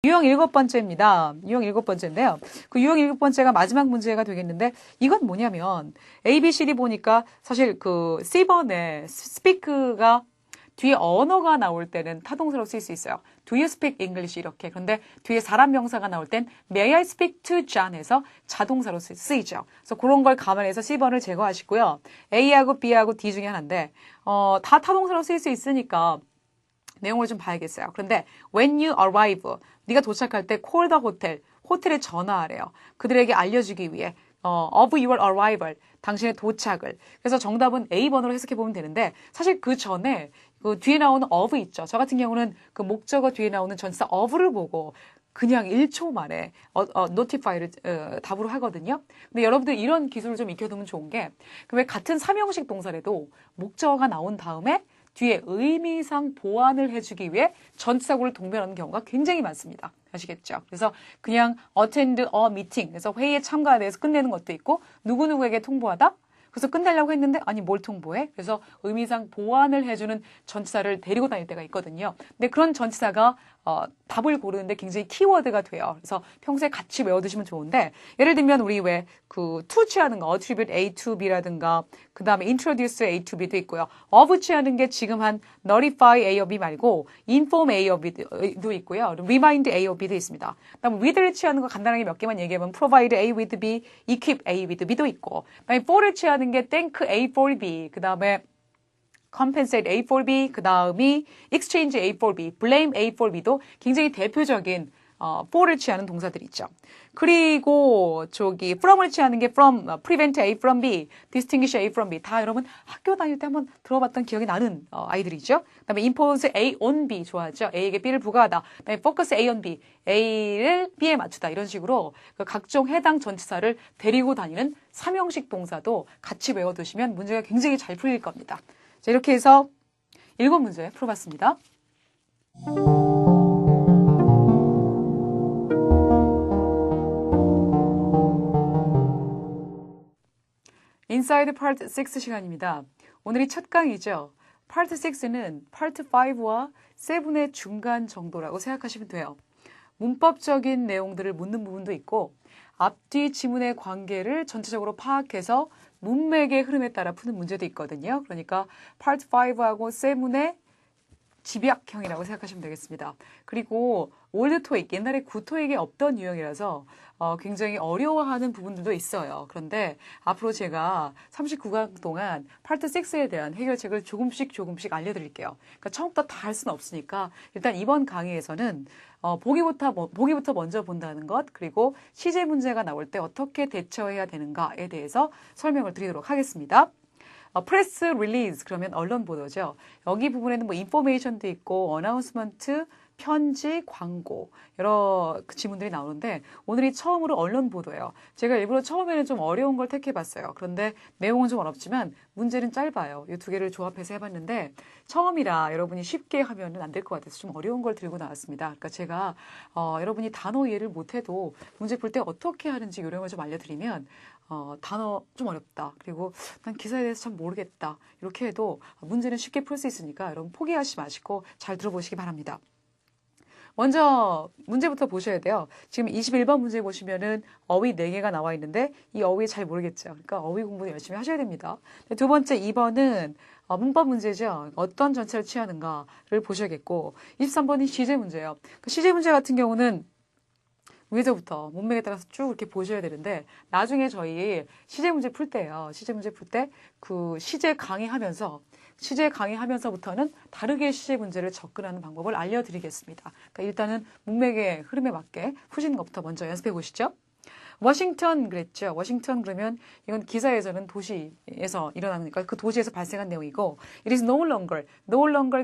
유형 7번째입니다. 유형 7번째인데요. 그 유형 7번째가 마지막 문제가 되겠는데 이건 뭐냐면 A, B, C, D 보니까 사실 그 C번에 speak가 뒤에 언어가 나올 때는 타동사로 쓸 수 있어요. Do you speak English? 이렇게. 그런데 뒤에 사람 명사가 나올 땐 May I speak to John? 해서 자동사로 쓰이죠. 그래서 그런 걸 감안해서 C번을 제거하시고요. A하고 B하고 D 중에 하나인데 다 타동사로 쓸 수 있으니까 내용을 좀 봐야겠어요. 그런데 when you arrive, 네가 도착할 때 call the hotel, 호텔에 전화하래요. 그들에게 알려주기 위해 of your arrival, 당신의 도착을. 그래서 정답은 A번으로 해석해 보면 되는데 사실 그 전에 그 뒤에 나오는 of 있죠. 저 같은 경우는 그 목적어 뒤에 나오는 전치사 of를 보고 그냥 1초 만에 notify를 답으로 하거든요. 근데 여러분들 이런 기술을 좀 익혀두면 좋은 게 왜 같은 삼형식 동사라도 목적어가 나온 다음에 뒤에 의미상 보완을 해주기 위해 전치사구를 동변하는 경우가 굉장히 많습니다. 아시겠죠? 그래서 그냥 attend a meeting, 그래서 회의에 참가에 대해서 끝내는 것도 있고 누구누구에게 통보하다? 그래서 끝내려고 했는데 아니 뭘 통보해? 그래서 의미상 보완을 해주는 전치사를 데리고 다닐 때가 있거든요. 근데 그런 전치사가 답을 고르는데 굉장히 키워드가 돼요. 그래서 평소에 같이 외워두시면 좋은데 예를 들면 우리 왜 그 to 취하는 거 attribute A to B라든가 그 다음에 introduce A to B도 있고요. of 취하는 게 지금 한 notify A or B 말고 inform A or B도 있고요. remind A or B도 있습니다. 그다음에 with를 취하는 거 간단하게 몇 개만 얘기하면 provide A with B, equip A with B도 있고 그다음에 for를 취하는 게 thank A for B, 그 다음에 compensate A for B, 그 다음이 exchange A for B, blame A for B도 굉장히 대표적인 for를 취하는 동사들이 있죠. 그리고 저기 from을 취하는 게 from, prevent A from B, distinguish A from B 다 여러분 학교 다닐 때 한번 들어봤던 기억이 나는 아이들이죠. 그다음에 impose A on B 좋아하죠. A에게 B를 부과하다. 그다음에 focus A on B, A를 B에 맞추다 이런 식으로 그 각종 해당 전치사를 데리고 다니는 삼형식 동사도 같이 외워두시면 문제가 굉장히 잘 풀릴 겁니다. 자, 이렇게 해서 7문제 풀어봤습니다. 인사이드 파트 6 시간입니다. 오늘이 첫 강의죠. 파트 6는 파트 5와 7의 중간 정도라고 생각하시면 돼요. 문법적인 내용들을 묻는 부분도 있고 앞뒤 지문의 관계를 전체적으로 파악해서 문맥의 흐름에 따라 푸는 문제도 있거든요. 그러니까 파트 5하고 7의 집약형이라고 생각하시면 되겠습니다. 그리고 올드 토익, 옛날에 구토익이 없던 유형이라서 굉장히 어려워하는 부분들도 있어요. 그런데 앞으로 제가 39강 동안 파트 6에 대한 해결책을 조금씩 알려드릴게요. 그러니까 처음부터 다 할 수는 없으니까 일단 이번 강의에서는 보기부터 먼저 본다는 것, 그리고 시제 문제가 나올 때 어떻게 대처해야 되는가에 대해서 설명을 드리도록 하겠습니다. 프레스 릴리즈 그러면 언론 보도죠. 여기 부분에는 뭐 인포메이션도 있고 어나운스먼트, 편지, 광고 여러 지문들이 나오는데 오늘이 처음으로 언론 보도예요. 제가 일부러 처음에는 좀 어려운 걸 택해봤어요. 그런데 내용은 좀 어렵지만 문제는 짧아요. 이 두 개를 조합해서 해봤는데 처음이라 여러분이 쉽게 하면은 안 될 것 같아서 좀 어려운 걸 들고 나왔습니다. 그러니까 제가 여러분이 단어 이해를 못해도 문제 풀 때 어떻게 하는지 요령을 좀 알려드리면 단어 좀 어렵다. 그리고 난 기사에 대해서 참 모르겠다. 이렇게 해도 문제는 쉽게 풀 수 있으니까 여러분 포기하지 마시고 잘 들어보시기 바랍니다. 먼저 문제부터 보셔야 돼요. 지금 21번 문제 보시면은 어휘 4개가 나와 있는데 이 어휘 잘 모르겠죠. 그러니까 어휘 공부 열심히 하셔야 됩니다. 두 번째 2번은 문법 문제죠. 어떤 전체를 취하는가를 보셔야겠고 23번이 시제 문제예요. 그 시제 문제 같은 경우는 위에서부터 문맥에 따라서 쭉 이렇게 보셔야 되는데 나중에 저희 시제 문제 풀 때요. 시제 문제 풀 때 그 시제 강의하면서부터는 다르게 시제 문제를 접근하는 방법을 알려드리겠습니다. 그러니까 일단은 문맥의 흐름에 맞게 푸시는 것부터 먼저 연습해 보시죠. 워싱턴 그랬죠. 워싱턴 그러면 이건 기사에서는 도시에서 일어나니까 그 도시에서 발생한 내용이고 it is no longer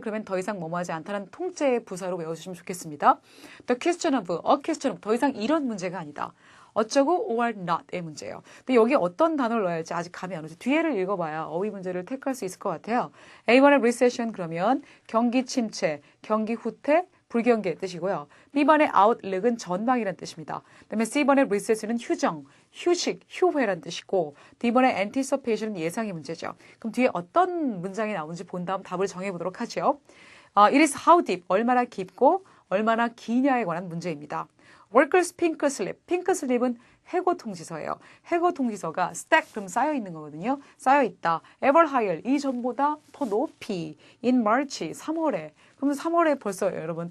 그러면 더 이상 뭐뭐하지 않다는 통째의 부사로 외워주시면 좋겠습니다. The question of 더 이상 이런 문제가 아니다. 어쩌고 or not의 문제예요. 근데 여기 어떤 단어를 넣어야 할지 아직 감이 안 오죠. 뒤에를 읽어봐야 어휘 문제를 택할 수 있을 것 같아요. A1의 recession 그러면 경기 침체, 경기 후퇴, 불경기의 뜻이고요. B번의 outlook은 전망이라는 뜻입니다. 그다음에 C번의 recess는 휴정, 휴식, 휴회라는 뜻이고 D번의 anticipation은 예상의 문제죠. 그럼 뒤에 어떤 문장이 나오는지 본 다음 답을 정해보도록 하죠. It is how deep, 얼마나 깊고 얼마나 기냐에 관한 문제입니다. workers pink slip. pink slip은 해고 통지서예요. 해고 통지서가 stack 그럼 쌓여 있는 거거든요. 쌓여 있다. ever higher 이전보다 더 높이 in March 3월에. 그럼 3월에 벌써 여러분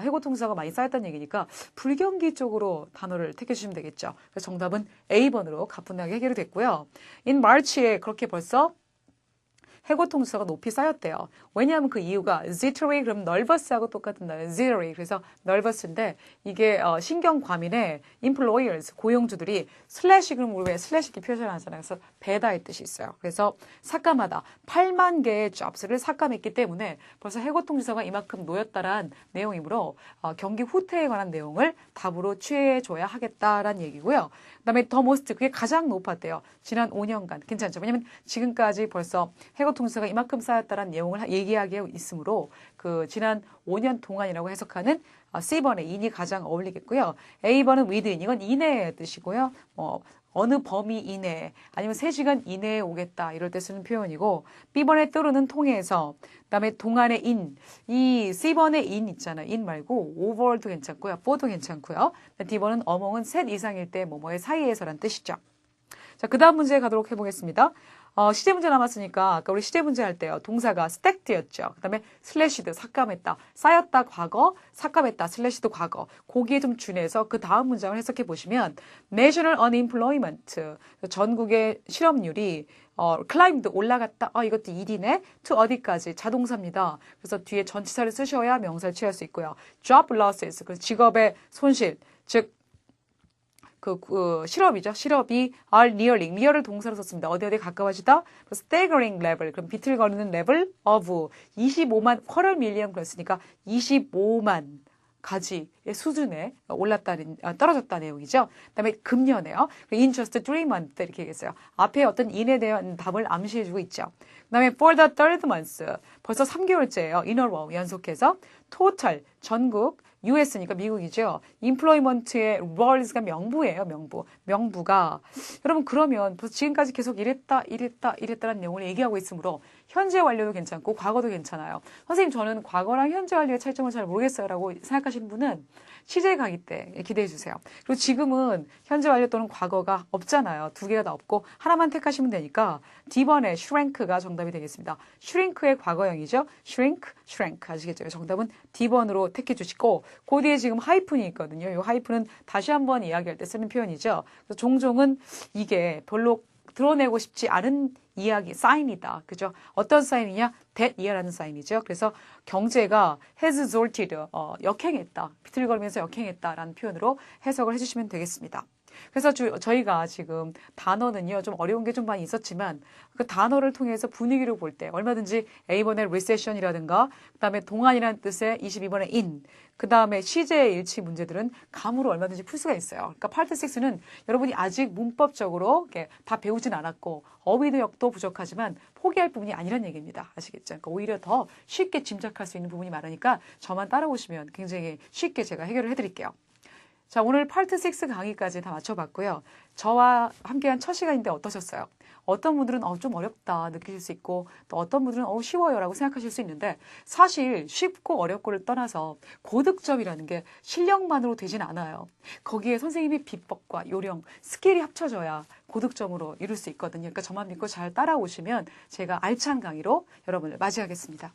해고 통지서가 많이 쌓였다는 얘기니까 불경기 쪽으로 단어를 택해주시면 되겠죠. 그래서 정답은 A번으로 가뿐하게 해결이 됐고요. in March에 그렇게 벌써 해고 통지서가 높이 쌓였대요. 왜냐하면 그 이유가 jittery 그럼 nervous하고 똑같은 단어예요. jittery 그래서 nervous인데 이게 신경 과민의 employers 고용주들이 슬래시 그럼 우리 왜 슬래시 이렇게 표현하잖아요. 그래서 배다의 뜻이 있어요. 그래서 삭감하다 8만 개의 jobs를 삭감했기 때문에 벌써 해고 통지서가 이만큼 놓였다란 내용이므로 경기 후퇴에 관한 내용을 답으로 취해줘야 하겠다라는 얘기고요. 그다음에 더 most 그게 가장 높았대요. 지난 5년간 괜찮죠. 왜냐하면 지금까지 벌써 해고 통지서가 이만큼 쌓였다는 내용을 얘기하게 있으므로 그 지난 5년 동안이라고 해석하는 C번의 in이 가장 어울리겠고요. A번은 within 이건 이내의 뜻이고요. 어느 범위 이내 아니면 3시간 이내에 오겠다 이럴 때 쓰는 표현이고 B번의 또르는 통해서 그다음에 동안의 in 이 C번의 in 있잖아요. in 말고 over도 괜찮고요. for도 괜찮고요. D번은 among은 셋 이상일 때 뭐뭐의 사이에서란 뜻이죠. 자, 그 다음 문제 가도록 해보겠습니다. 시제 문제 남았으니까 아까 우리 시제 문제 할 때요. 동사가 stacked였죠. 그 다음에 슬래시드 삭감했다. 쌓였다 과거, 삭감했다 슬래시드 과거. 거기에 좀 준해서 그 다음 문장을 해석해 보시면 National Unemployment 전국의 실업률이 climbed 올라갔다. 이것도 일이네. to 어디까지 자동사입니다. 그래서 뒤에 전치사를 쓰셔야 명사를 취할 수 있고요. job losses 그 직업의 손실 즉 실업이죠. 실업이 are nearing, near를 동사로 썼습니다. 어디 가까워지다. staggering level, 그럼 비틀거리는 level of 25만, quarter million 그랬으니까 25만 가지의 수준에 떨어졌다는 내용이죠. 그다음에 금년에요. in just 3 months 이렇게 얘기했어요. 앞에 어떤 in에 대한 답을 암시해주고 있죠. 그다음에 for the third month 벌써 3개월째예요. in a row 연속해서 total 전국 US니까 미국이죠. employment의 rolls가 명부예요. 명부가 여러분 그러면 벌써 지금까지 계속 이랬다라는 내용을 얘기하고 있으므로 현재 완료도 괜찮고 과거도 괜찮아요. 선생님 저는 과거랑 현재 완료의 차이점을 잘 모르겠어요 라고 생각하시는 분은 시제 강의 때 기대해 주세요. 그리고 지금은 현재 완료 또는 과거가 없잖아요. 두 개가 다 없고 하나만 택하시면 되니까 D번에 shrink가 정답이 되겠습니다. shrink의 과거형이죠. shrank 아시겠죠? 정답은 D번으로 택해 주시고 그 뒤에 지금 하이픈이 있거든요. 이 하이픈은 다시 한번 이야기할 때 쓰는 표현이죠. 그래서 종종은 이게 별로 드러내고 싶지 않은 이야기, 사인이다. 그죠? 어떤 사인이냐? that year라는 사인이죠. 그래서 경제가 has resulted, 역행했다. 비틀거리면서 역행했다라는 표현으로 해석을 해주시면 되겠습니다. 그래서 저희가 지금 단어는요, 좀 어려운 게 좀 많이 있었지만 그 단어를 통해서 분위기를 볼 때 얼마든지 A번의 recession이라든가 그 다음에 동안이라는 뜻의 22번의 in 그 다음에 시제의 일치 문제들은 감으로 얼마든지 풀 수가 있어요. 그러니까 파트 6는 여러분이 아직 문법적으로 이렇게 다 배우진 않았고 어휘력도 부족하지만 포기할 부분이 아니란 얘기입니다. 아시겠죠? 그러니까 오히려 더 쉽게 짐작할 수 있는 부분이 많으니까 저만 따라오시면 굉장히 쉽게 제가 해결을 해드릴게요. 자, 오늘 파트 6 강의까지 다 마쳐봤고요. 저와 함께한 첫 시간인데 어떠셨어요? 어떤 분들은 좀 어렵다 느끼실 수 있고 또 어떤 분들은 쉬워요 라고 생각하실 수 있는데 사실 쉽고 어렵고를 떠나서 고득점이라는 게 실력만으로 되진 않아요. 거기에 선생님의 비법과 요령, 스킬이 합쳐져야 고득점으로 이룰 수 있거든요. 그러니까 저만 믿고 잘 따라오시면 제가 알찬 강의로 여러분을 맞이하겠습니다.